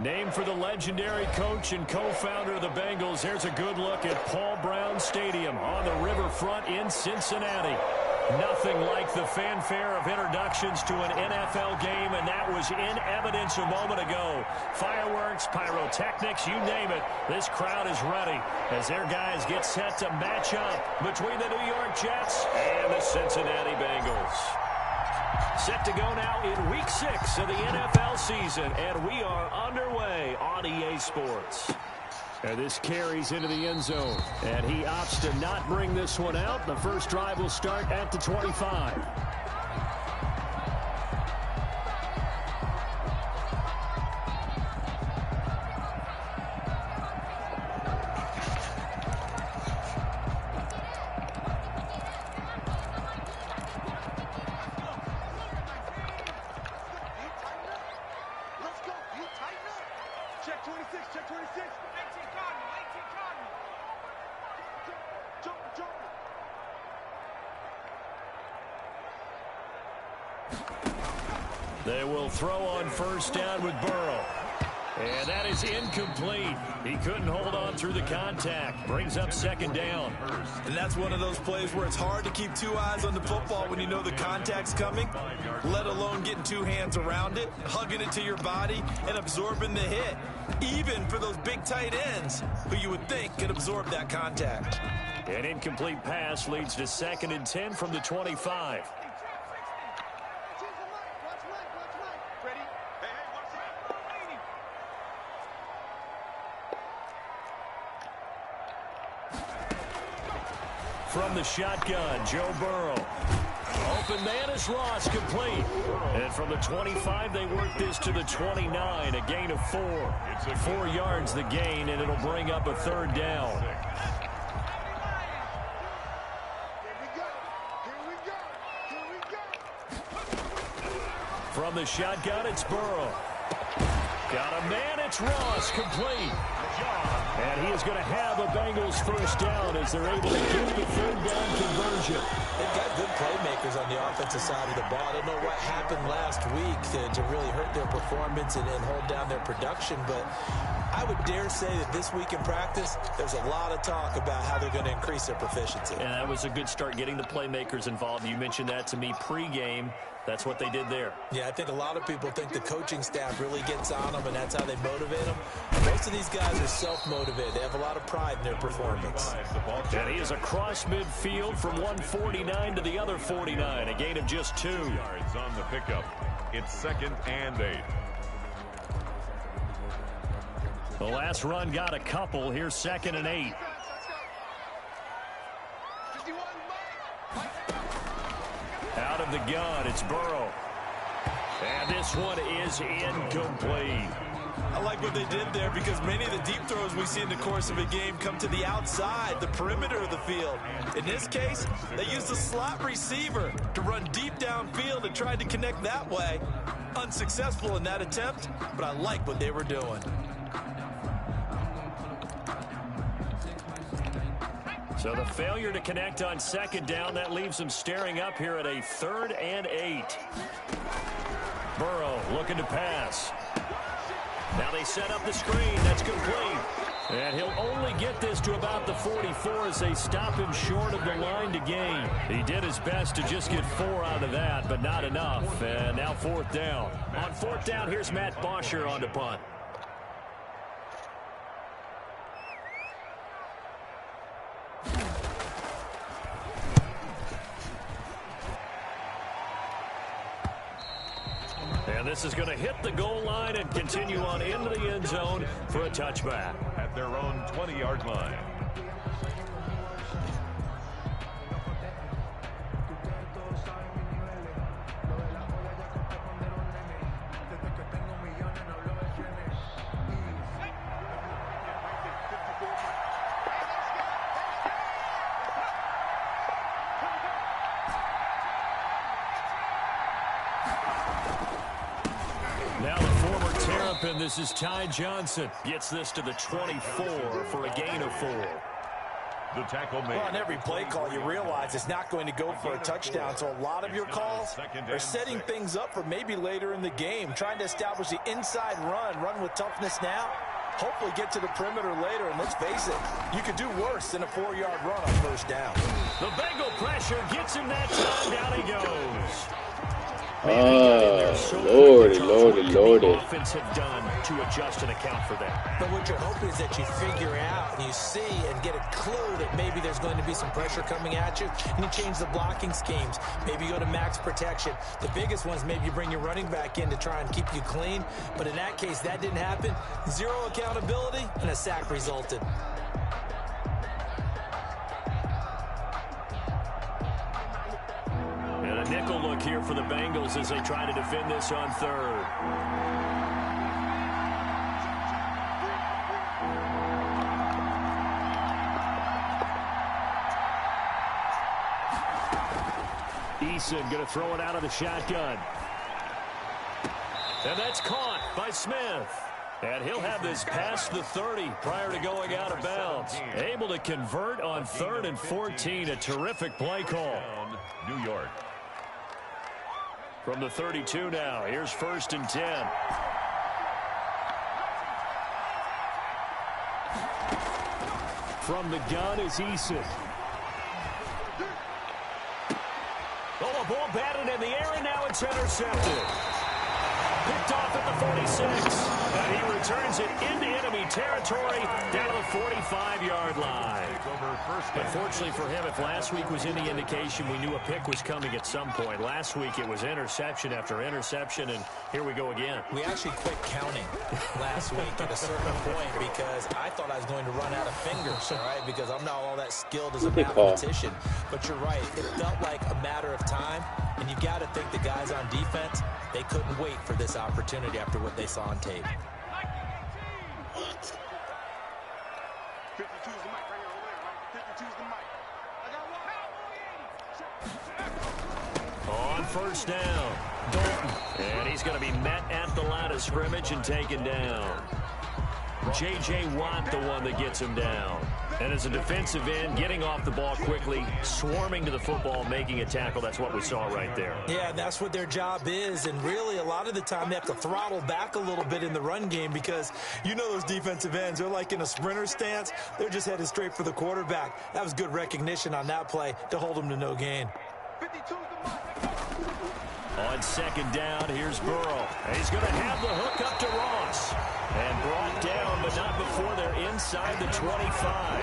Named for the legendary coach and co-founder of the Bengals, here's a good look at Paul Brown Stadium on the riverfront in Cincinnati. Nothing like the fanfare of introductions to an NFL game, and that was in evidence a moment ago. Fireworks, pyrotechnics, you name it. This crowd is ready as their guys get set to match up between the New York Jets and the Cincinnati Bengals. Set to go now in Week 6 of the NFL season, and we are underway on EA Sports. And this carries into the end zone, and he opts to not bring this one out. The first drive will start at the 25. Check 26, check 26. 18 Cardinal, 18 Cardinal. They will throw on first down with Burrow. And that is incomplete. He couldn't hold on through the contact. Brings up second down. And that's one of those plays where it's hard to keep two eyes on the football when you know the contact's coming, let alone getting two hands around it, hugging it to your body, and absorbing the hit, even for those big tight ends who you would think could absorb that contact. An incomplete pass leads to 2nd and 10 from the 25. From the shotgun, Joe Burrow. Open man is Ross, complete. And from the 25, they work this to the 29, a gain of 4. 4 yards the gain, and it'll bring up a third down. From the shotgun, it's Burrow. Got a man, it's Ross, complete. And he is going to have a Bengals first down as they're able to get the third down conversion. They've got good playmakers on the offensive side of the ball. I don't know what happened last week to really hurt their performance and hold down their production, but I would dare say that this week in practice, there's a lot of talk about how they're going to increase their proficiency. And that was a good start getting the playmakers involved. You mentioned that to me pregame. That's what they did there. Yeah, I think a lot of people think the coaching staff really gets on them, and that's how they motivate them. Most of these guys are self-motivated. They have a lot of pride in their performance. And he is across midfield from 149 to the other 49, a gain of just 2. Yards on the pickup. It's 2nd and 8. The last run got a couple. Here's 2nd and 8. Out of the gun, it's Burrow. And this one is incomplete. I like what they did there because many of the deep throws we see in the course of a game come to the outside, the perimeter of the field. In this case, they used a slot receiver to run deep downfield and tried to connect that way. Unsuccessful in that attempt, but I like what they were doing. So the failure to connect on 2nd down, that leaves them staring up here at a 3rd and 8. Burrow looking to pass. Now they set up the screen. That's complete. And he'll only get this to about the 44 as they stop him short of the line to gain. He did his best to just get 4 out of that, but not enough. And now 4th down. On 4th down, here's Matt Bosher on the punt. And this is going to hit the goal line and continue on into the end zone for a touchback. At their own 20-yard line. Now the former Terrapin, this is Ty Johnson. Gets this to the 24 for a gain of 4. The tackle made. Well, on every play call, you realize it's not going to go for a touchdown. So a lot of your calls are setting things up for maybe later in the game, trying to establish the inside run with toughness now. Hopefully get to the perimeter later, and let's face it, you could do worse than a 4-yard run on first down. The Bengal pressure gets him that time. Down he goes. Lordy. Offense have done to adjust and account for that. But what you're hoping is that you figure out and you see and get a clue that maybe there's going to be some pressure coming at you, and you change the blocking schemes. Maybe you go to max protection. The biggest one is maybe you bring your running back in to try and keep you clean. But in that case, that didn't happen. Zero accountability, and a sack resulted. And a nickel look here for the Bengals as they try to defend this on third. Eason going to throw it out of the shotgun. And that's caught by Smith. And he'll have this past the 30 prior to going out of bounds. Able to convert on 3rd and 14. A terrific play call. New York. From the 32 now, here's 1st and 10. From the gun is Eason. Oh, a ball batted in the air, and now it's intercepted. Picked off at the 46. And he returns it into enemy territory down to the 45-yard line. Unfortunately for him, if last week was any indication, we knew a pick was coming at some point. Last week it was interception after interception, and here we go again. We actually quit counting last week at a certain point because I thought I was going to run out of fingers, all right, because I'm not all that skilled as a mathematician. But you're right. It felt like a matter of time, and you got to think the guys on defense, they couldn't wait for this opportunity after what they saw on tape. On first down, Dalton. And he's going to be met at the line of scrimmage and taken down. J.J. Watt, the one that gets him down. And as a defensive end, getting off the ball quickly, swarming to the football, making a tackle. That's what we saw right there. Yeah, that's what their job is. And really, a lot of the time, they have to throttle back a little bit in the run game because you know those defensive ends, they're like in a sprinter stance. They're just headed straight for the quarterback. That was good recognition on that play to hold them to no gain. On 2nd down, here's Burrow. And he's going to have the hook up to Ross. And brought down, but not before they're inside the 25.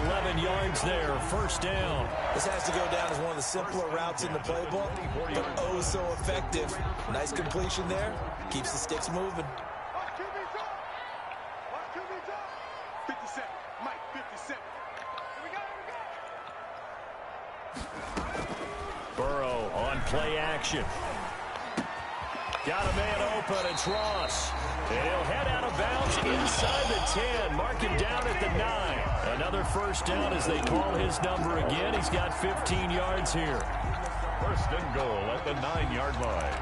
11 yards there, 1st down. This has to go down as one of the simpler routes in the playbook, but oh so effective. Nice completion there. Keeps the sticks moving. 57. Mike, 57. Burrow on play action. Got a man open, it's Ross. And he'll head out of bounds inside the 10. Mark him down at the 9. Another 1st down as they call his number again. He's got 15 yards here. 1st and goal at the 9-yard line.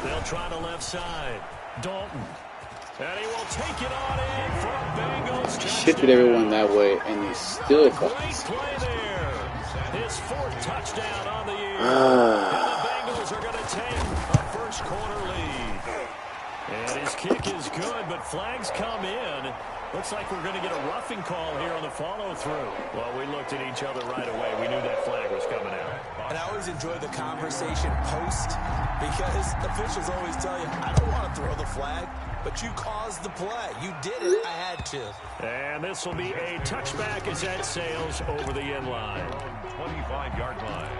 They'll try the left side. Dalton. And he will take it on in for a Bengals. Shifted everyone that way, and he still fucking. Great play there. His 4th touchdown on the year. And the Bengals are going to take a 1st quarter lead. And his kick is good, but flags come in. Looks like we're going to get a roughing call here on the follow-through. Well, we looked at each other right away. We knew that flag was coming out. And I always enjoy the conversation post because officials always tell you, I don't want to throw the flag, but you caused the play. You did it. I had to. And this will be a touchback as that sails over the end line. 25-yard line.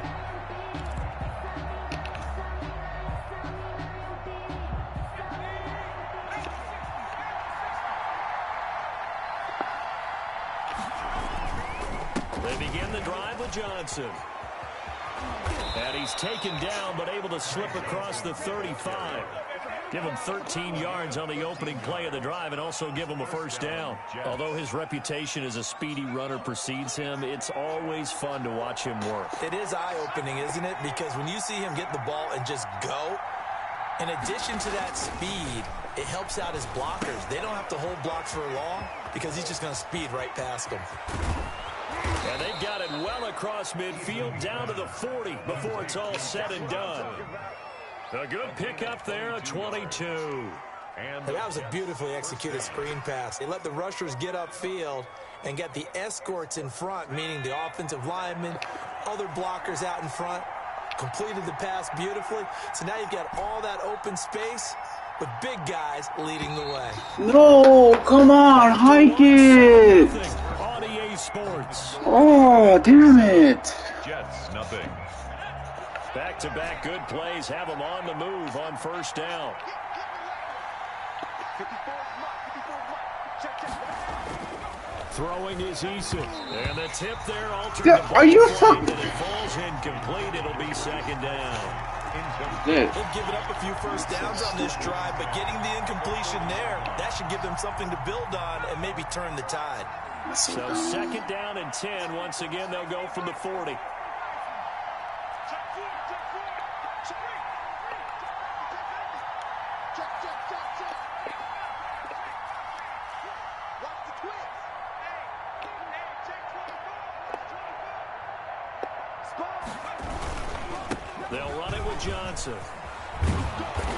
They begin the drive with Johnson. And he's taken down, but able to slip across the 35. Give him 13 yards on the opening play of the drive and also give him a first down. Although his reputation as a speedy runner precedes him, it's always fun to watch him work. It is eye-opening, isn't it? Because when you see him get the ball and just go, in addition to that speed, it helps out his blockers. They don't have to hold blocks for long because he's just going to speed right past them. And they've got it well across midfield down to the 40 before it's all said and done. A good pickup there, a 22. And that was a beautifully executed screen pass. They let the rushers get upfield and get the escorts in front, meaning the offensive linemen, other blockers out in front, completed the pass beautifully. So now you've got all that open space with big guys leading the way. No, come on, hike it. On EA Sports. Oh, damn it. Jets, nothing. Back-to-back good plays have them on the move on first down. Throwing is Eason. And the tip there altered Yeah, the are you ball fucking... and it falls incomplete. It'll be second down. Yeah. They've given up a few first downs on this drive, but getting the incompletion there, that should give them something to build on and maybe turn the tide. So second down and 10. Once again, they'll go from the 40. They'll run it with Johnson.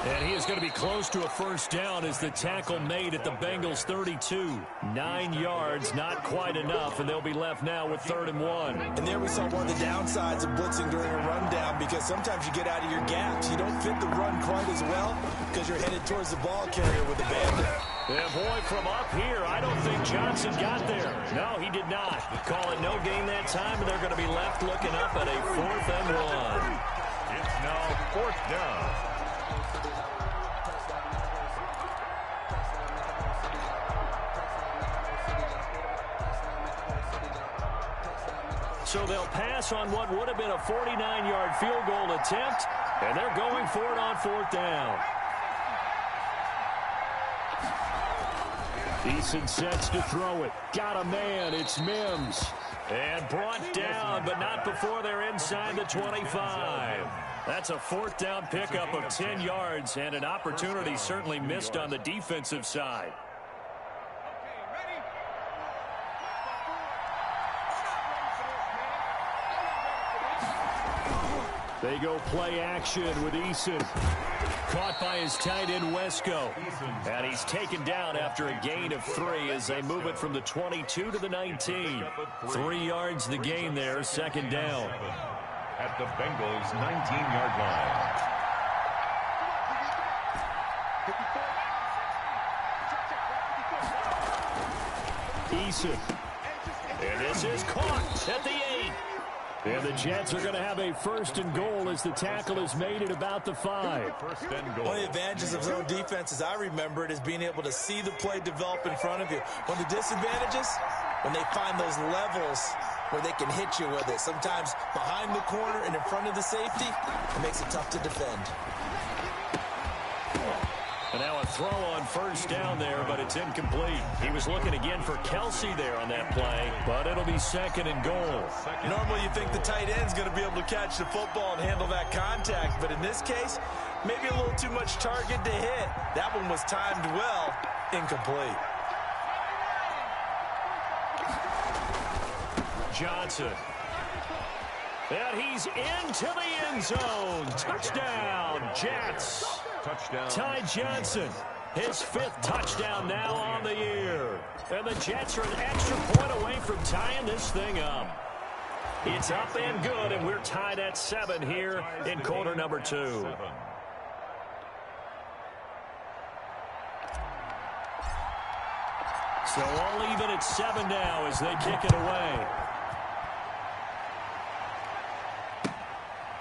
And he is going to be close to a first down as the tackle made at the Bengals 32. 9 yards, not quite enough, and they'll be left now with 3rd and 1. And there we saw one of the downsides of blitzing during a rundown, because sometimes you get out of your gaps. You don't fit the run quite as well because you're headed towards the ball carrier with the bandit. Yeah, boy, from up here, I don't think Johnson got there. No, he did not. Call it no gain that time, and they're going to be left looking up at a 4th and 1. It's now 4th down. So they'll pass on what would have been a 49-yard field goal attempt, and they're going for it on 4th down. Eason sets to throw it. Got a man. It's Mims. And brought down, but not before they're inside the 25. That's a 4th down pickup of 10 yards, and an opportunity certainly missed on the defensive side. They go play action with Eason. Caught by his tight end, Wesco. And he's taken down after a gain of 3 as they move it from the 22 to the 19. 3 yards the gain there, 2nd down. At the Bengals' 19-yard line. Eason. And this is caught at the 8. And the Jets are going to have a 1st and goal as the tackle is made at about the 5. 1st and goal. One of the advantages of zone defense, as I remember it, is being able to see the play develop in front of you. One of the disadvantages, when they find those levels where they can hit you with it. Sometimes behind the corner and in front of the safety, it makes it tough to defend. And now a throw on 1st down there, but it's incomplete. He was looking again for Kelsey there on that play, but it'll be 2nd and goal. Normally you think the tight end's going to be able to catch the football and handle that contact, but in this case, maybe a little too much target to hit. That one was timed well, incomplete. Johnson. And he's into the end zone. Touchdown, Jets. Touchdown. Ty Johnson, his 5th touchdown now on the year. And the Jets are an extra point away from tying this thing up. It's up and good, and we're tied at 7 here in quarter number 2. So all even at 7 now as they kick it away.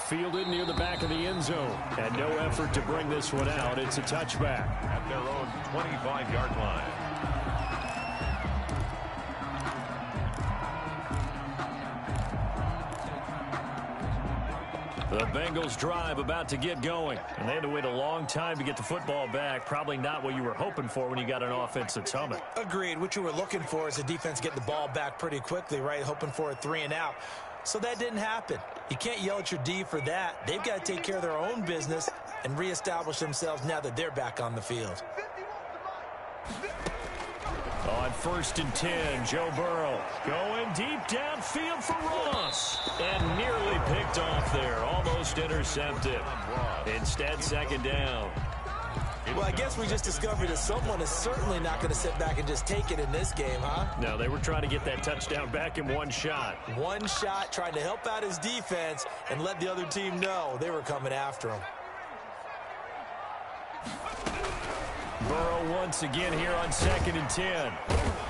Fielded near the back of the end zone. And no effort to bring this one out. It's a touchback. At their own 25-yard line. The Bengals drive about to get going. And they had to wait a long time to get the football back. Probably not what you were hoping for when you got an offense that's humming. Agreed. What you were looking for is the defense getting the ball back pretty quickly, right? Hoping for a 3 and out. So that didn't happen. You can't yell at your D for that. They've got to take care of their own business and reestablish themselves now that they're back on the field. On 1st and 10, Joe Burrow going deep downfield for Ross. And nearly picked off there. Almost intercepted. Instead, 2nd down. Well, I guess we just discovered that someone is certainly not going to sit back and just take it in this game, huh? No, they were trying to get that touchdown back in one shot. One shot, trying to help out his defense and let the other team know they were coming after him. Burrow once again here on 2nd and 10.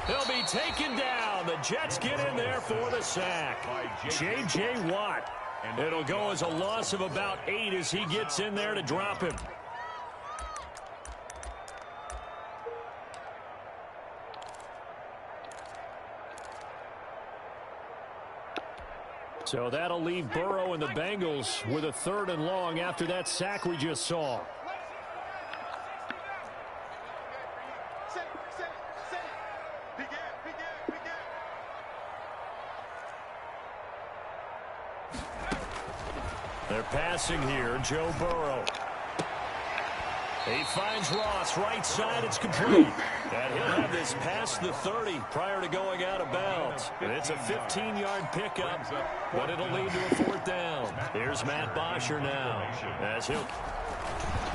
He'll be taken down. The Jets get in there for the sack. J.J. Watt. It'll go as a loss of about 8 as he gets in there to drop him. So that'll leave Burrow and the Bengals with a 3rd and long after that sack we just saw. They're passing here, Joe Burrow. He finds Ross, right side, it's complete. And he'll have this past the 30 prior to going out of bounds. And it's a 15-yard pickup, but it'll lead to a 4th down. Here's Matt Bosher now. As he'll...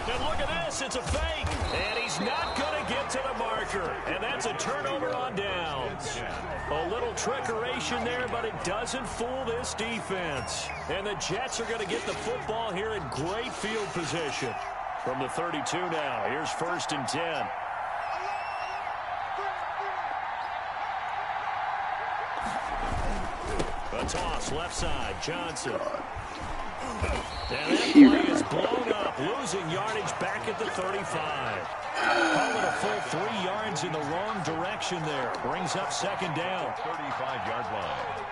And look at this, it's a fake. And he's not going to get to the marker. And that's a turnover on downs. A little trickeration there, but it doesn't fool this defense. And the Jets are going to get the football here in great field position. From the 32 now, here's 1st and 10. A toss, left side, Johnson. And that play is blown up, losing yardage back at the 35. Call it a full 3 yards in the wrong direction there. Brings up 2nd down. 35-yard line.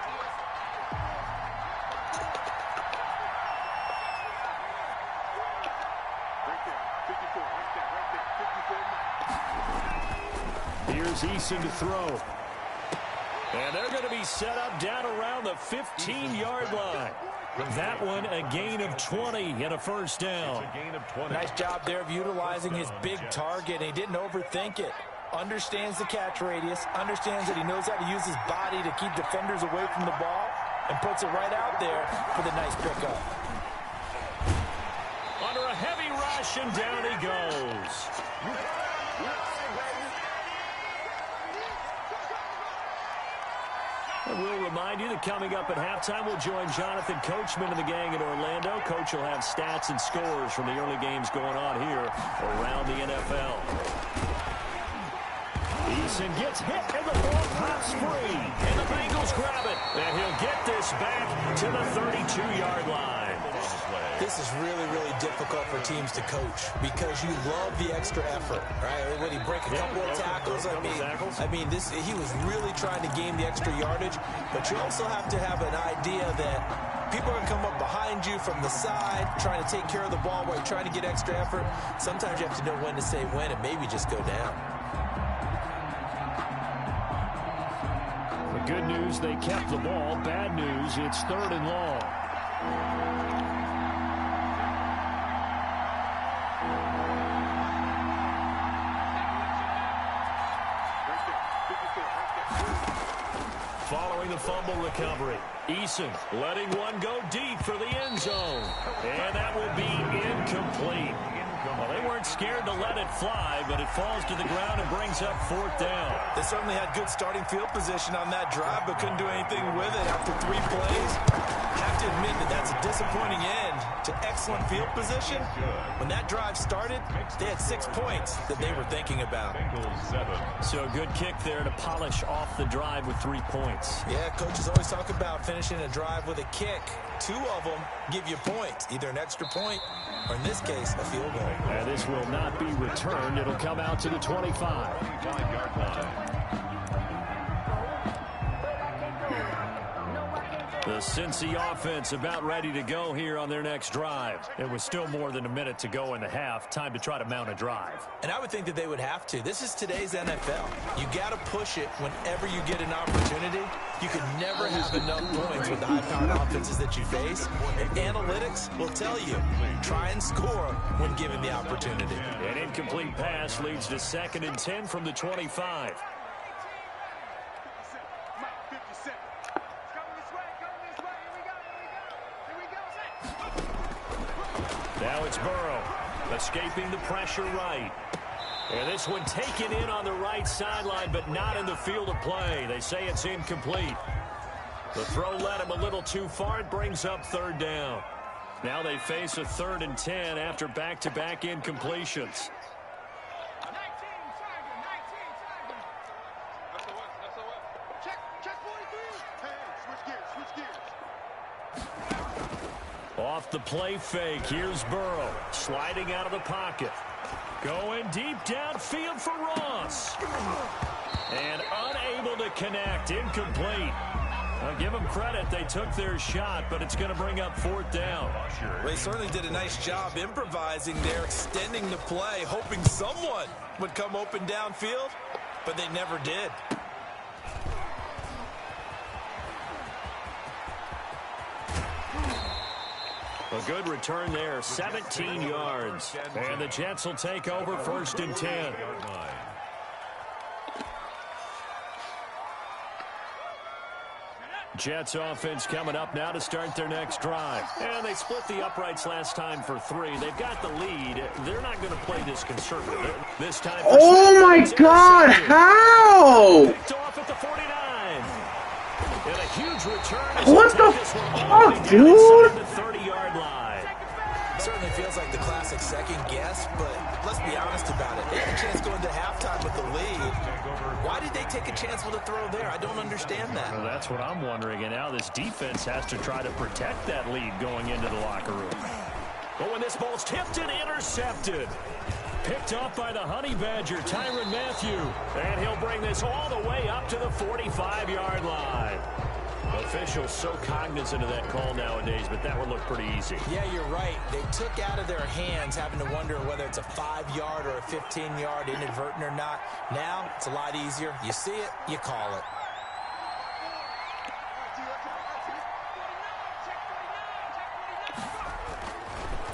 Here's Eason to throw. And they're going to be set up down around the 15-yard line. That one a gain of 20 and a 1st down. Nice job there of utilizing his big target. He didn't overthink it. Understands the catch radius. Understands that he knows how to use his body to keep defenders away from the ball. And puts it right out there for the nice pickup. Under a heavy rush and down he goes. And we'll remind you that coming up at halftime, we'll join Jonathan Coachman and the gang in Orlando. Coach will have stats and scores from the early games going on here around the NFL. Eason gets hit, and the ball pops free. And the Bengals grab it. And he'll get this back to the 32-yard line. This is really, really difficult for teams to coach because you love the extra effort, right? When he break a couple of tackles, I mean, he was really trying to gain the extra yardage, but you also have to have an idea that people are going to come up behind you from the side, trying to take care of the ball while you're trying to get extra effort. Sometimes you have to know when to say when and maybe just go down. The good news, they kept the ball. Bad news, it's 3rd and long. Following the fumble recovery, Eason letting one go deep for the end zone. And that will be incomplete. Well, they weren't scared to let it fly, but it falls to the ground and brings up 4th down. They certainly had good starting field position on that drive, but couldn't do anything with it after 3 plays. I have to admit that that's a disappointing end to excellent field position. When that drive started, they had 6 points that they were thinking about. So a good kick there to polish off the drive with 3 points. Yeah, coaches always talk about finishing a drive with a kick. 2 of them give you points, either an extra point or, in this case, a field goal. And this will not be returned. It'll come out to the 25. 25-yard line. The Cincy offense about ready to go here on their next drive. It was still more than a minute to go in the half. Time to try to mount a drive. And I would think that they would have to. This is today's NFL. You got to push it whenever you get an opportunity. You can never have enough points with the high-powered offenses that you face. And analytics will tell you, try and score when given the opportunity. An incomplete pass leads to 2nd and 10 from the 25. Now it's Burrow, escaping the pressure right. And this one taken in on the right sideline, but not in the field of play. They say it's incomplete. The throw led him a little too far. It brings up 3rd down. Now they face a 3rd and 10 after back-to-back incompletions. Off the play fake, here's Burrow, sliding out of the pocket. Going deep downfield for Ross. And unable to connect, incomplete. I'll give them credit, they took their shot, but it's going to bring up 4th down. Well, they certainly did a nice job improvising there, extending the play, hoping someone would come open downfield, but they never did. A good return there, 17 yards. And the Jets will take over 1st and 10. Jets offense coming up now to start their next drive. And they split the uprights last time for 3. They've got the lead. They're not going to play this conservative. This time. Oh my God! How? Picked off at the 49. And a huge return. What the fuck, dude? The 30-yard line. Certainly feels like the classic second guess, but let's be honest about it. They had a chance going to halftime with the lead. Why did they take a chance with a throw there? I don't understand that. Well, that's what I'm wondering. And now this defense has to try to protect that lead going into the locker room. But when this ball's tipped and intercepted. Picked up by the Honey Badger, Tyrann Mathieu. And he'll bring this all the way up to the 45-yard line. Officials so cognizant of that call nowadays, but that would look pretty easy. Yeah, you're right. They took out of their hands having to wonder whether it's a 5-yard or a 15-yard inadvertent or not. Now, it's a lot easier. You see it, you call it.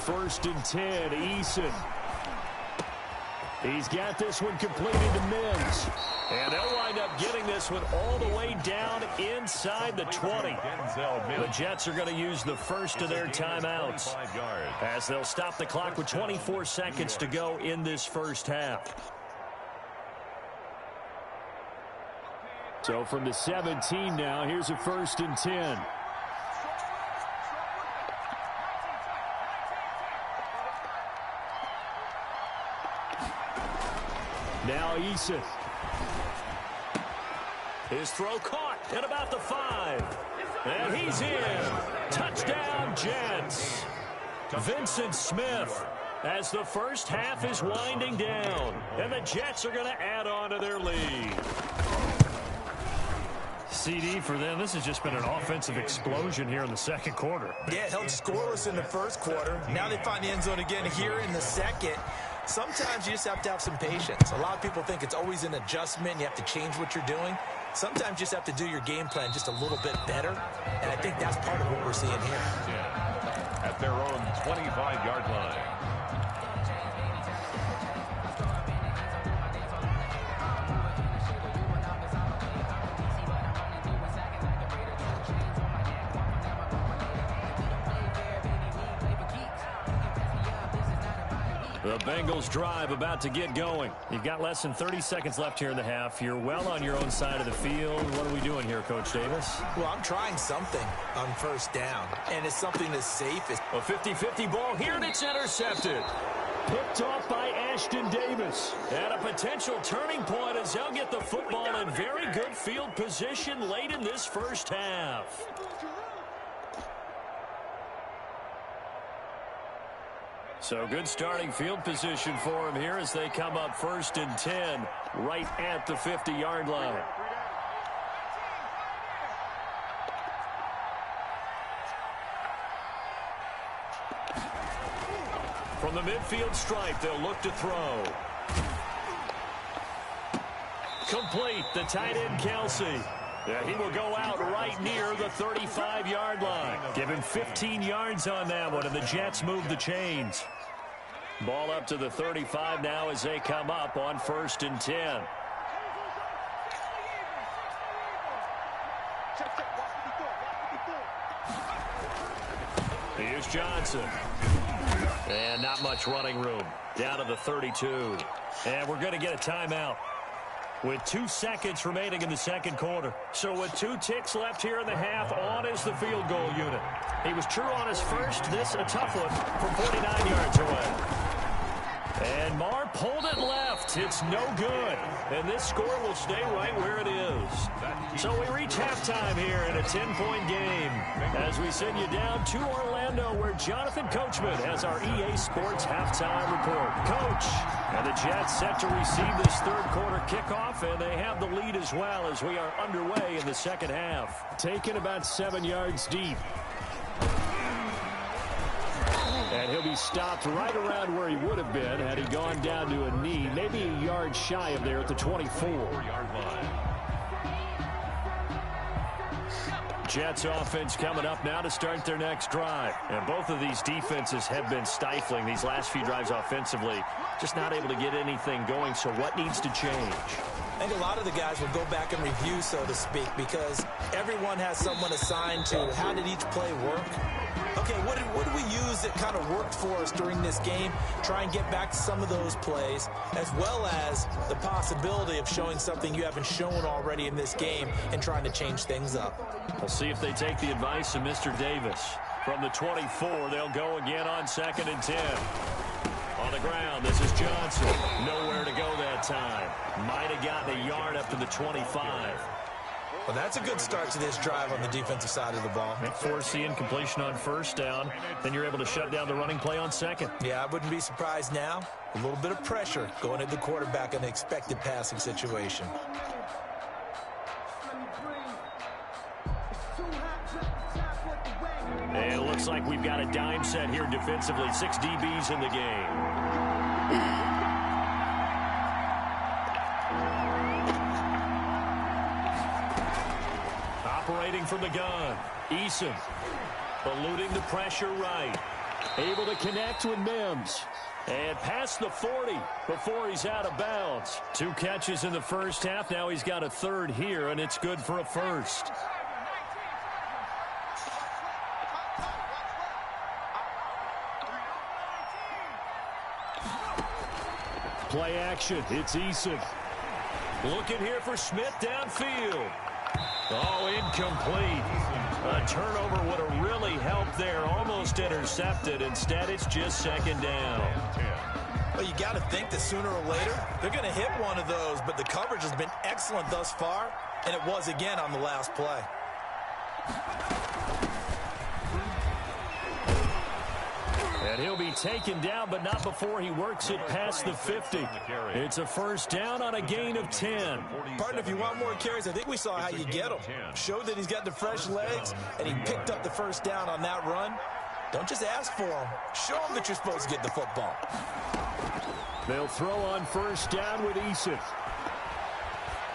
First and 10, Eason. He's got this one completed to Mims. And they'll wind up getting this one all the way down inside the 20. The Jets are going to use the first of their timeouts as they'll stop the clock with 24 seconds to go in this first half. So from the 17 now, here's a 1st and 10. Now Eason. His throw caught at about the 5. And he's in. Touchdown, Jets. Vincent Smith as the first half is winding down. And the Jets are going to add on to their lead. CD for them, this has just been an offensive explosion here in the second quarter. Yeah, held scoreless in the first quarter. Now they find the end zone again here in the second. Sometimes you just have to have some patience. A lot of people think it's always an adjustment. You have to change what you're doing. Sometimes you just have to do your game plan just a little bit better. And I think that's part of what we're seeing here. At their own 25-yard line. The Bengals drive about to get going. You've got less than 30 seconds left here in the half. You're well on your own side of the field. What are we doing here, Coach Davis? Well, I'm trying something on first down, and it's something as safe as... A 50-50 ball here, and it's intercepted. Picked off by Ashton Davis. And a potential turning point as they'll get the football in very good field position late in this first half. So good starting field position for him here as they come up 1st and 10 right at the 50-yard line. the midfield stripe, they'll look to throw. Complete, the tight end, Kelsey. Yeah, he will go out right near the 35-yard line. Give him 15 yards on that one, and the Jets move the chains. Ball up to the 35 now as they come up on 1st and 10. Here's Johnson. And not much running room. Down to the 32. And we're going to get a timeout with 2 seconds remaining in the second quarter. So with 2 ticks left here in the half, on is the field goal unit. He was true on his first. This a tough one from 49 yards away. And Marr pulled it left. It's no good. And this score will stay right where it is. So we reach halftime here in a 10-point game as we send you down to Orlando, where Jonathan Coachman has our EA Sports halftime report. Coach, and the Jets set to receive this third quarter kickoff, and they have the lead as well as we are underway in the second half. Taken about 7 yards deep. And he'll be stopped right around where he would have been had he gone down to a knee, maybe a yard shy of there at the 24-yard line. Jets offense coming up now to start their next drive. And both of these defenses have been stifling these last few drives offensively. Just not able to get anything going, so what needs to change? I think a lot of the guys will go back and review, so to speak, because everyone has someone assigned to how did each play work. Okay, what did we use that kind of worked for us during this game? Try and get back to some of those plays, as well as the possibility of showing something you haven't shown already in this game and trying to change things up. We'll see if they take the advice of Mr. Davis. From the 24, they'll go again on 2nd and 10. On the ground, this is Johnson. Nowhere to go that time. Might have gotten a yard up to the 25. Well, that's a good start to this drive on the defensive side of the ball. Force the incompletion on 1st down. Then you're able to shut down the running play on 2nd. Yeah, I wouldn't be surprised now. A little bit of pressure going at the quarterback in an expected passing situation. And it looks like we've got a dime set here defensively. 6 DBs in the game. Operating from the gun, Eason, eluding the pressure right. Able to connect with Mims. And past the 40 before he's out of bounds. 2 catches in the first half. Now he's got a 3rd here, and it's good for a 1st. Play action. It's Eason. Looking here for Smith downfield. Oh, incomplete. A turnover would have really helped there. Almost intercepted. Instead, it's just 2nd down. Well, you got to think that sooner or later, they're going to hit one of those. But the coverage has been excellent thus far, and it was again on the last play. And he'll be taken down, but not before he works it past the 50. It's a 1st down on a gain of 10. Partner, if you want more carries, I think we saw how you get them. Showed that he's got the fresh legs, and he picked up the 1st down on that run. Don't just ask for him. Show him that you're supposed to get the football. They'll throw on 1st down with Eason.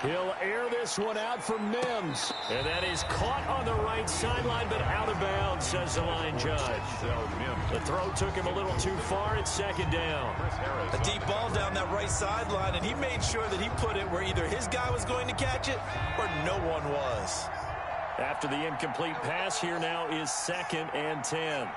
He'll air this one out for Mims. And that is caught on the right sideline, but out of bounds, says the line judge. The throw took him a little too far. It's 2nd down. A deep ball down that right sideline, and he made sure that he put it where either his guy was going to catch it or no one was. After the incomplete pass, here now is 2nd and 10.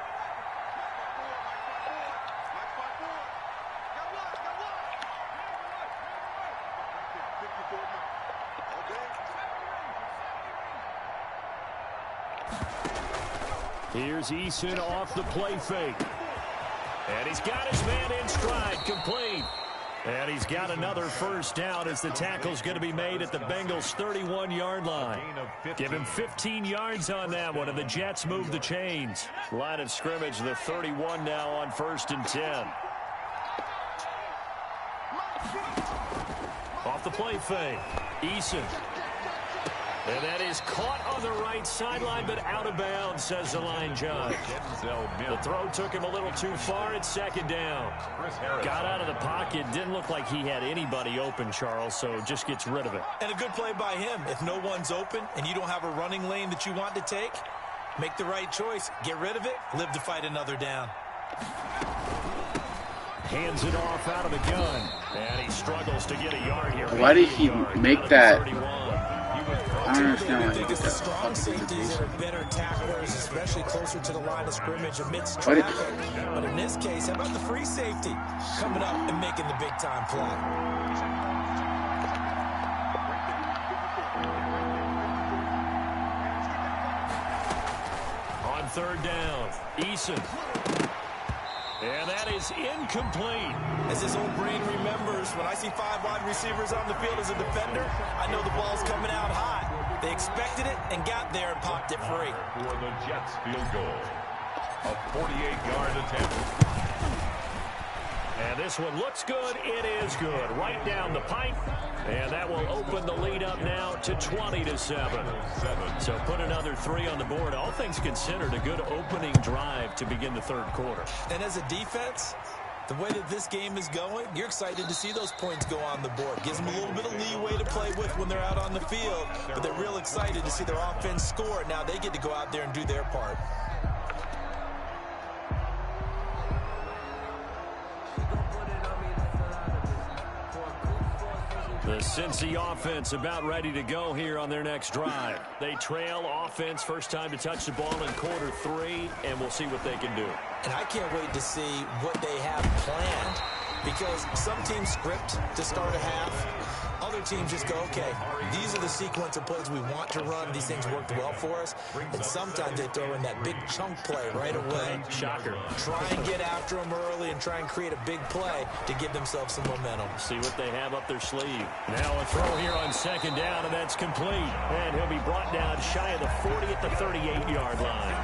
Here's Eason off the play fake. And he's got his man in stride, complete. And he's got another 1st down as the tackle's going to be made at the Bengals' 31-yard line. Give him 15 yards on that one, and the Jets move the chains. Line of scrimmage, the 31 now on 1st and 10. Off the play fake, Eason. And that is caught on the right sideline, but out of bounds, says the line judge. The throw took him a little too far. It's second down. Got out of the pocket. Didn't look like he had anybody open, Charles, so just gets rid of it. And a good play by him. If no one's open and you don't have a running lane that you want to take, make the right choice. Get rid of it. Live to fight another down. Hands it off out of the gun. And he struggles to get a yard here. Why did he make that? I don't understand why he did did that. that. Strong safeties are better tacklers, especially closer to the line of scrimmage amidst traffic. But in this case, how about the free safety coming up and making the big-time play? On third down, Eason. And that is incomplete. As his old brain remembers, when I see 5 wide receivers on the field as a defender, I know the ball's coming out hot. They expected it and got there and popped it free. For the Jets field goal. A 48-yard attempt. And this one looks good. It is good. Right down the pipe. And that will open the lead up now to 20-7. So put another 3 on the board. All things considered, a good opening drive to begin the third quarter. And as a defense, the way that this game is going, you're excited to see those points go on the board. Gives them a little bit of leeway to play with when they're out on the field. But they're real excited to see their offense score. Now they get to go out there and do their part. The Cincy offense about ready to go here on their next drive. They trail offense, first time to touch the ball in quarter 3, and we'll see what they can do. And I can't wait to see what they have planned, because some teams script to start a half. Other teams just go, okay, these are the sequence of plays we want to run. These things worked well for us. And sometimes they throw in that big chunk play right away. Shocker. Try and get after them early and try and create a big play to give themselves some momentum. See what they have up their sleeve. Now a throw here on second down, and that's complete. And he'll be brought down shy of the 40 at the 38-yard line.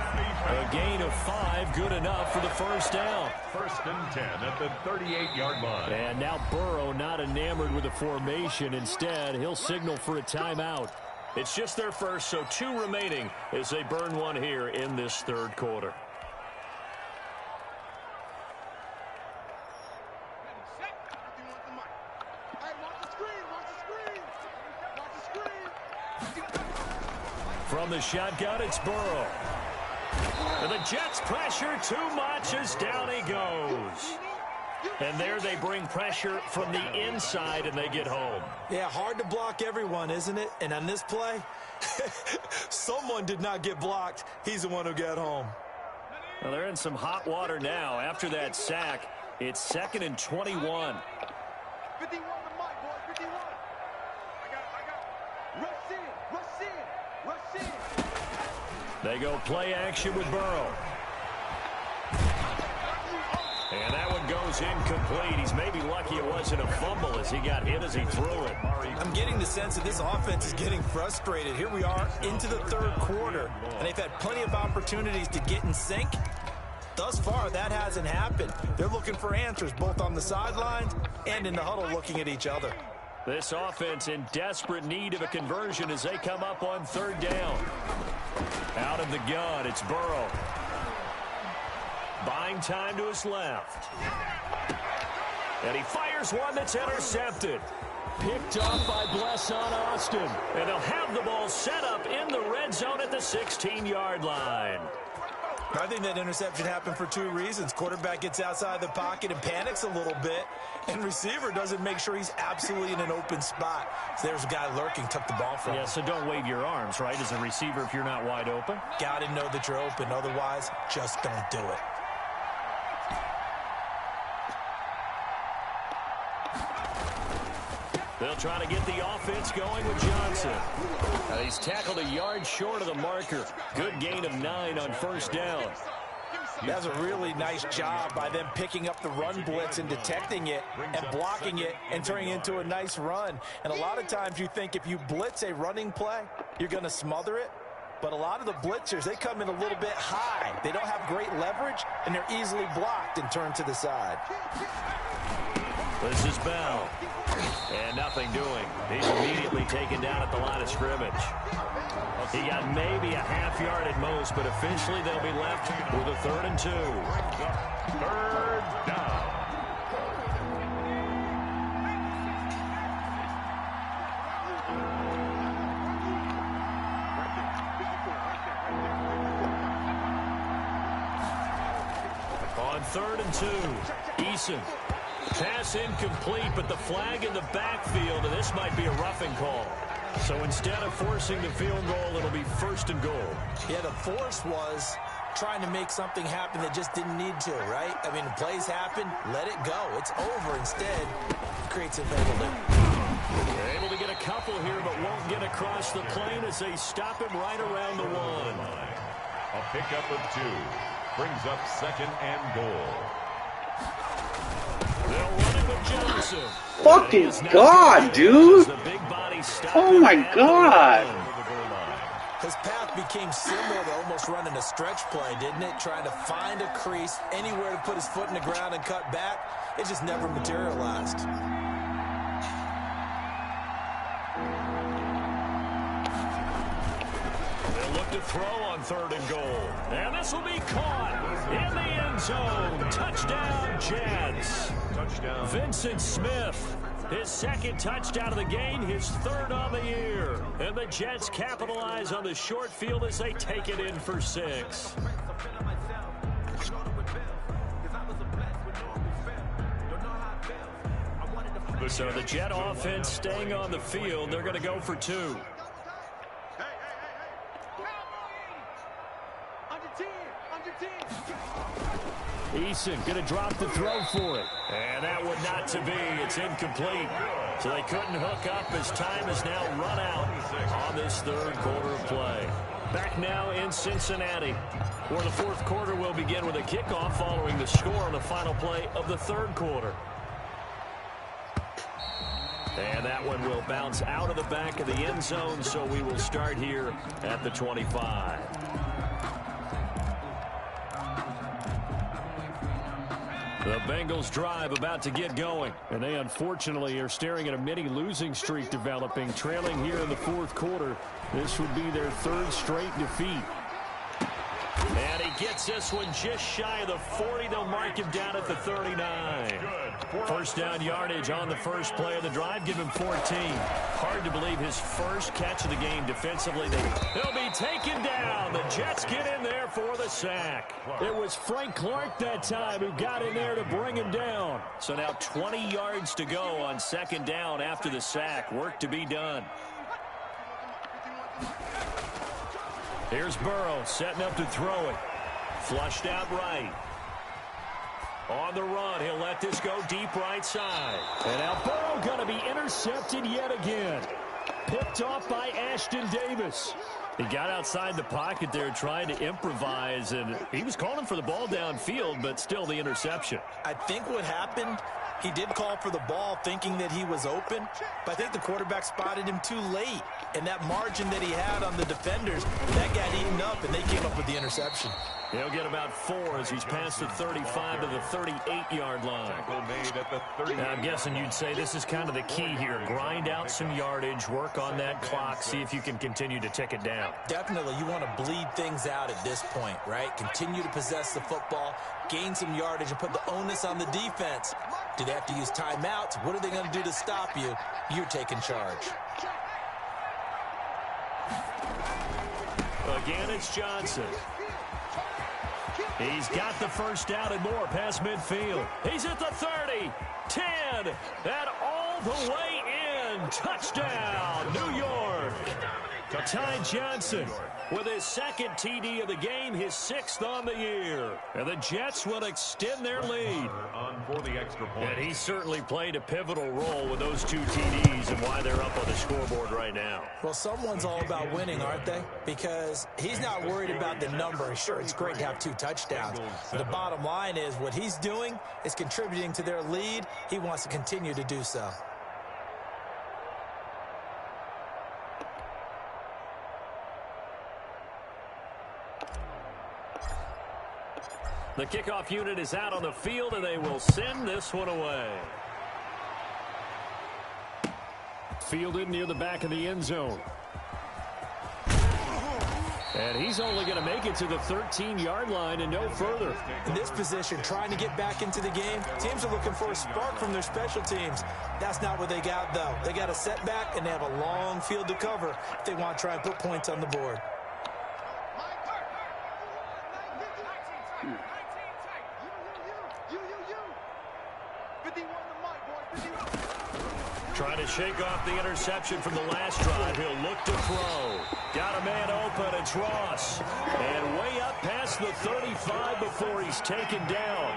A gain of 5, good enough for the first down. First and 10 at the 38-yard line. And now Burrow not enamored with the formation. Instead, he'll signal for a timeout. It's just their first, so 2 remaining as they burn one here in this third quarter. From the shotgun, it's Burrow. And the Jets pressure too much as down he goes. And there they bring pressure from the inside, and they get home. Yeah, hard to block everyone, isn't it? And on this play, someone did not get blocked. He's the one who got home. Well, they're in some hot water now. After that sack, it's 2nd and 21. 51 to Mike, boys, 51. I got. Rush in. They go play action with Burrow. And that one goes incomplete. He's maybe lucky it wasn't a fumble as he got hit as he threw it. I'm getting the sense that this offense is getting frustrated. Here we are into the third quarter, and they've had plenty of opportunities to get in sync. Thus far, that hasn't happened. They're looking for answers both on the sidelines and in the huddle looking at each other. This offense in desperate need of a conversion as they come up on third down. Out of the gun, it's Burrow. Buying time to his left. And he fires one that's intercepted. Picked off by Bless on Austin. And they'll have the ball set up in the red zone at the 16-yard line. I think that interception happened for 2 reasons. Quarterback gets outside the pocket and panics a little bit, and receiver doesn't make sure he's absolutely in an open spot. So there's a guy lurking, took the ball from him. Yeah, so don't wave your arms, right, as a receiver if you're not wide open? Got to know that you're open. Otherwise, just don't do it. They'll try to get the offense going with Johnson. He's tackled a yard short of the marker. Good gain of 9 on first down. That's a really nice job by them picking up the run blitz and detecting it and blocking it and turning it into a nice run. And a lot of times you think if you blitz a running play, you're going to smother it. But a lot of the blitzers, they come in a little bit high. They don't have great leverage, and they're easily blocked and turned to the side. This is Bell. And nothing doing. He's immediately taken down at the line of scrimmage. He got maybe a half yard at most, but officially they'll be left with a 3rd and 2. Third down. On 3rd and 2, Eason. Pass incomplete, but the flag in the backfield, and this might be a roughing call. So instead of forcing the field goal, it'll be 1st and goal. Yeah, the force was trying to make something happen that just didn't need to, right? I mean, plays happen, let it go. It's over. Instead, it creates a penalty. They're able to get a couple here, but won't get across the plane as they stop him right around the 1. A pickup of 2 brings up 2nd and goal. They'll run it with Johnson. Fucking God, dude. Oh my God. His path became similar to almost running a stretch play, didn't it? Trying to find a crease, anywhere to put his foot in the ground and cut back. It just never materialized. They'll look to throw on 3rd and goal. And this will be caught in the end zone. Touchdown, Jets. Touchdown. Vincent Smith, his 2nd touchdown of the game, his 3rd on the year. And the Jets capitalize on the short field as they take it in for 6. So the Jet offense staying on the field. They're going to go for 2. Eason going to drop the throw for it. And that would not to be. It's incomplete. So they couldn't hook up as time is now run out on this 3rd quarter of play. Back now in Cincinnati, where the 4th quarter will begin with a kickoff following the score on the final play of the 3rd quarter. And that one will bounce out of the back of the end zone, so we will start here at the 25. The Bengals drive about to get going, and they unfortunately are staring at a mini losing streak developing, trailing here in the 4th quarter. This would be their 3rd straight defeat. And he gets this one just shy of the 40. They'll mark him down at the 39. First down yardage on the first play of the drive. Give him 14. Hard to believe his first catch of the game defensively. He'll be taken down. The Jets get in there for the sack. It was Frank Clark that time who got in there to bring him down. So now 20 yards to go on 2nd down after the sack. Work to be done. Here's Burrow setting up to throw it. Flushed out right. On the run, he'll let this go deep right side. And now Burrow going to be intercepted yet again. Picked off by Ashton Davis. He got outside the pocket there trying to improvise, and he was calling for the ball downfield, but still the interception. I think what happened, he did call for the ball thinking that he was open, but I think the quarterback spotted him too late. And that margin that he had on the defenders, that got eaten up, and they came up with the interception. He'll get about 4 as he's past the 35 to the 38-yard line. Now, I'm guessing you'd say this is kind of the key here. Grind out some yardage, work on that clock, see if you can continue to tick it down. Definitely, you want to bleed things out at this point, right? Continue to possess the football, gain some yardage, and put the onus on the defense. Do they have to use timeouts? What are they going to do to stop you? You're taking charge. Again, it's Johnson. He's got the first down and more past midfield. He's at the 30, 10, and all the way in. Touchdown, New York. Ty Johnson with his 2nd TD of the game, his 6th on the year. And the Jets will extend their lead. And he certainly played a pivotal role with those 2 TDs and why they're up on the scoreboard right now. Well, someone's all about winning, aren't they? Because he's not worried about the number. Sure, it's great to have 2 touchdowns. But the bottom line is what he's doing is contributing to their lead. He wants to continue to do so. The kickoff unit is out on the field, and they will send this one away. Fielded near the back of the end zone. And he's only going to make it to the 13-yard line and no further. In this position, trying to get back into the game, teams are looking for a spark from their special teams. That's not what they got, though. They got a setback, and they have a long field to cover if they want to try and put points on the board. Trying to shake off the interception from the last drive. He'll look to throw. Got a man open. It's Ross. And way up past the 35 before he's taken down.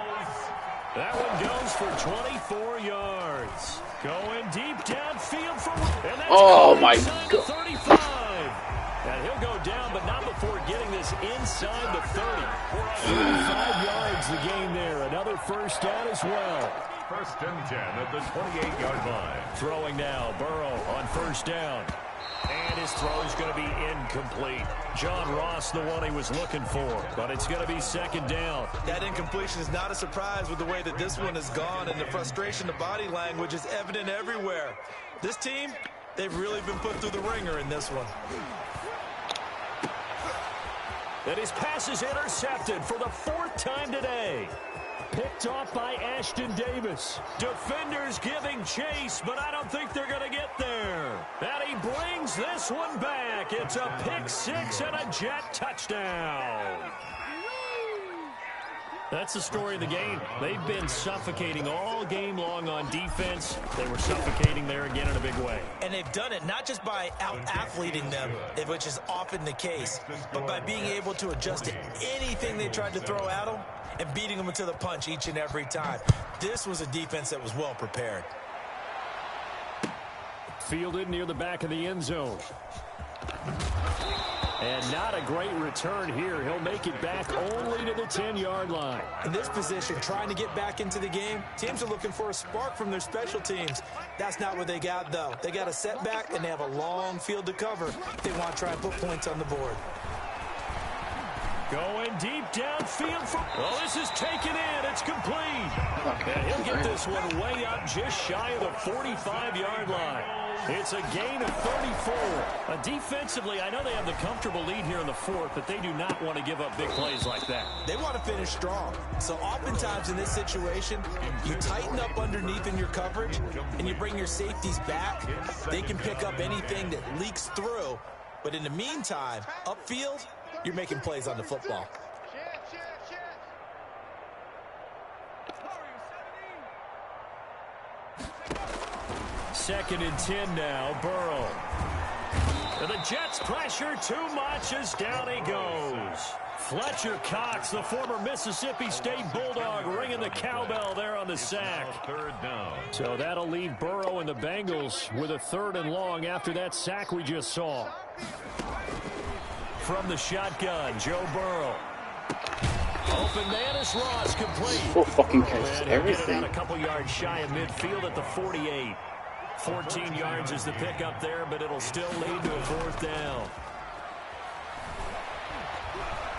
That one goes for 24 yards. Going deep downfield for... And that's oh, my God. 35. And he'll go down, but not before getting this inside the 30. 35 yards the gain there. Another first down as well. First and 10 at the 28-yard line. Throwing now, Burrow on first down. And his throw is going to be incomplete. John Ross, the one he was looking for, but it's going to be second down. That incompletion is not a surprise with the way that this one has gone, and the frustration, the body language is evident everywhere. This team, they've really been put through the ringer in this one. And his pass is intercepted for the 4th time today. Picked off by Ashton Davis. Defenders giving chase, but I don't think they're going to get there. And he brings this one back. It's a pick six and a Jet touchdown. That's the story of the game. They've been suffocating all game long on defense. They were suffocating there again in a big way. And they've done it not just by out-athleting them, which is often the case, but by being able to adjust to anything they tried to throw at them and beating them into the punch each and every time. This was a defense that was well prepared. Fielded near the back of the end zone. And not a great return here. He'll make it back only to the 10-yard line. In this position, trying to get back into the game, teams are looking for a spark from their special teams. That's not what they got, though. They got a setback, and they have a long field to cover if they want to try and put points on the board. Going deep downfield for... Well, this is taken in. It's complete. And he'll get this one way up just shy of the 45-yard line. It's a gain of 34. Defensively, I know they have the comfortable lead here in the 4th, but they do not want to give up big plays like that. They want to finish strong. So oftentimes in this situation, you tighten up underneath in your coverage, and you bring your safeties back. They can pick up anything that leaks through. But in the meantime, upfield, you're making plays on the football. Second and 10 now, Burrow. And the Jets pressure too much as down he goes. Fletcher Cox, the former Mississippi State Bulldog, ringing the cowbell there on the sack. Third down. So that'll leave Burrow and the Bengals with a 3rd and long after that sack we just saw. From the shotgun, Joe Burrow. Open man is Ross, complete. Full fucking catches everything. Get it out a couple yards shy of midfield at the 48. 14 yards is the pickup there, but it'll still lead to a 4th down.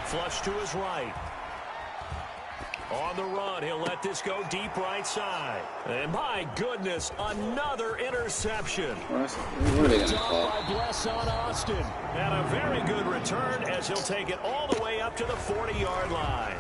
Flush to his right. On the run, he'll let this go deep right side. And my goodness, another interception. What are they going to call? By Bless on Austin. And a very good return as he'll take it all the way up to the 40-yard line.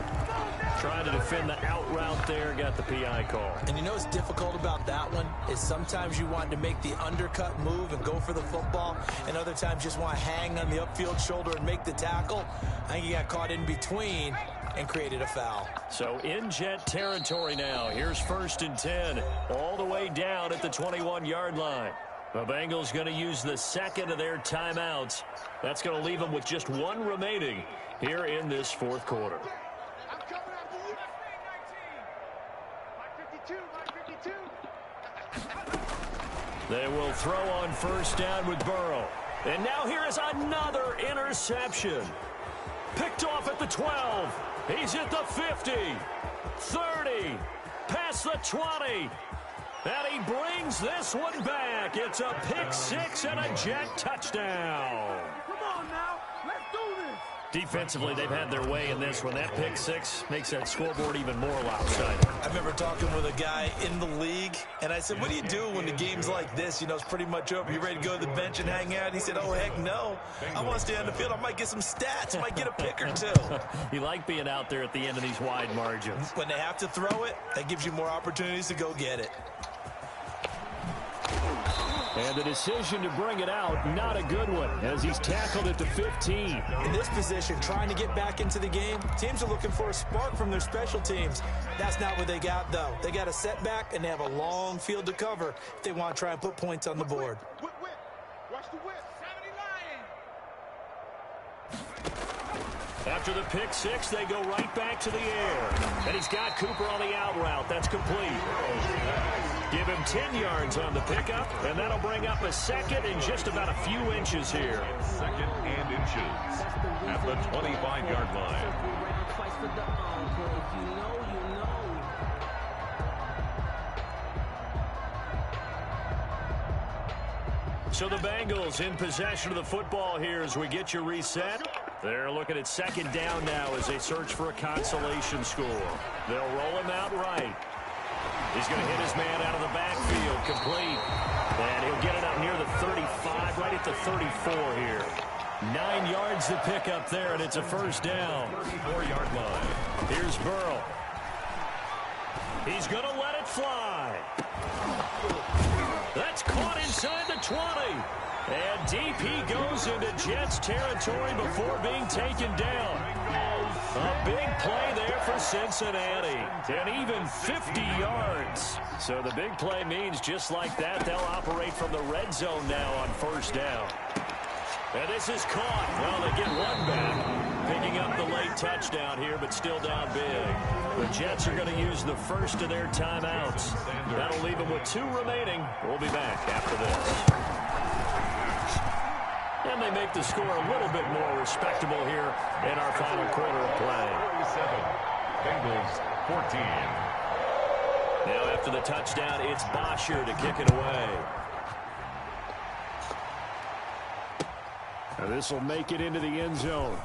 Trying to defend the out route there, got the PI call. And you know what's difficult about that one is sometimes you want to make the undercut move and go for the football, and other times just want to hang on the upfield shoulder and make the tackle. I think he got caught in between and created a foul. So in Jet territory now. Here's 1st and 10, all the way down at the 21-yard line. The Bengals going to use the 2nd of their timeouts. That's going to leave them with just 1 remaining here in this 4th quarter. They will throw on first down with Burrow. And now here is another interception. Picked off at the 12. He's at the 50. 30. Past the 20. And he brings this one back. It's a pick six and a Jet touchdown. Come on now. Let's do this. Defensively, they've had their way in this one. That pick six makes that scoreboard even more lopsided. I remember talking with a guy in the league, and I said, what do you do when the game's like this? You know, it's pretty much over. You ready to go to the bench and hang out? He said, oh, heck no. I want to stay on the field. I might get some stats. I might get a pick or two. You like being out there at the end of these wide margins. When they have to throw it, that gives you more opportunities to go get it. And the decision to bring it out, not a good one, as he's tackled at the 15. In this position, trying to get back into the game, teams are looking for a spark from their special teams. That's not what they got, though. They got a setback, and they have a long field to cover if they want to try and put points on the board. Whip. Watch the whip. 70 Lions. After the pick six, they go right back to the air. And he's got Cooper on the out route. That's complete. Give him 10 yards on the pickup, and that'll bring up a second and just about a few inches here. Second and inches at the 25-yard line. So the Bengals in possession of the football here as we get you reset. They're looking at second down now as they search for a consolation score. They'll roll him out right. He's going to hit his man out of the backfield, complete. And he'll get it up near the 35, right at the 34 here. 9 yards to pick up there, and it's a first down. 34-yard line. Here's Burrow. He's going to let it fly. That's caught inside the 20. And deep he goes into Jets territory before being taken down. A big play there for Cincinnati. And even 50 yards. So the big play means just like that, they'll operate from the red zone now on first down. And this is caught. Well, they get one back. Picking up the late touchdown here, but still down big. The Jets are going to use the first of their timeouts. That'll leave them with 2 remaining. We'll be back after this. And they make the score a little bit more respectable here in our final quarter of play. 47. Bengals 14. Now after the touchdown, it's Bosher to kick it away. Now this will make it into the end zone.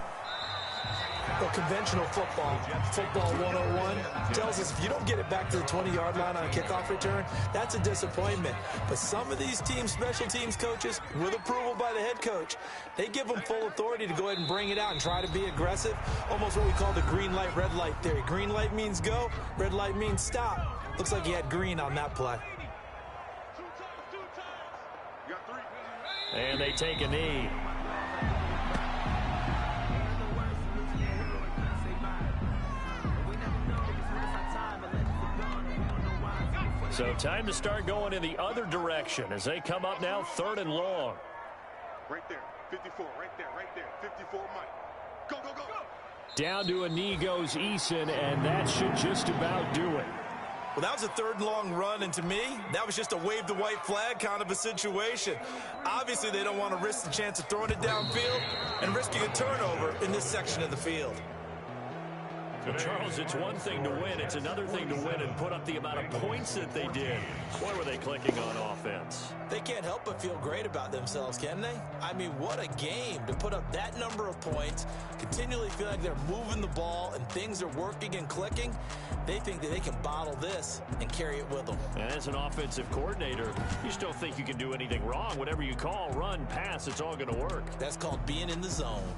Well, conventional football 101, tells us if you don't get it back to the 20-yard line on a kickoff return, that's a disappointment. But some of these teams, special teams coaches, with approval by the head coach, they give them full authority to go ahead and bring it out and try to be aggressive, almost what we call the green light, red light theory. Green light means go, red light means stop. Looks like he had green on that play. Two times. You got 3. And they take a knee. So time to start going in the other direction as they come up now 3rd and long. Right there. 54. Right there. 54, Mike. Go. Down to a knee goes Eason, and that should just about do it. Well, that was a 3rd and long run, and to me, that was just a wave the white flag kind of a situation. Obviously, they don't want to risk the chance of throwing it downfield and risking a turnover in this section of the field. Well, Charles, it's one thing to win. It's another thing to win and put up the amount of points that they did. Boy, were they clicking on offense. They can't help but feel great about themselves, can they? I mean, what a game to put up that number of points, continually feel like they're moving the ball and things are working and clicking. They think that they can bottle this and carry it with them. And as an offensive coordinator, you still think you can do anything wrong. Whatever you call, run, pass, it's all going to work. That's called being in the zone.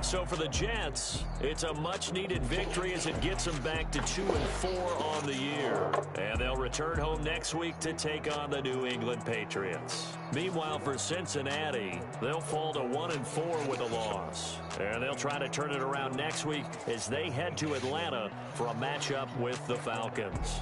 So for the Jets, it's a much-needed victory as it gets them back to 2-4 on the year. And they'll return home next week to take on the New England Patriots. Meanwhile, for Cincinnati, they'll fall to 1-4 with a loss. And they'll try to turn it around next week as they head to Atlanta for a matchup with the Falcons.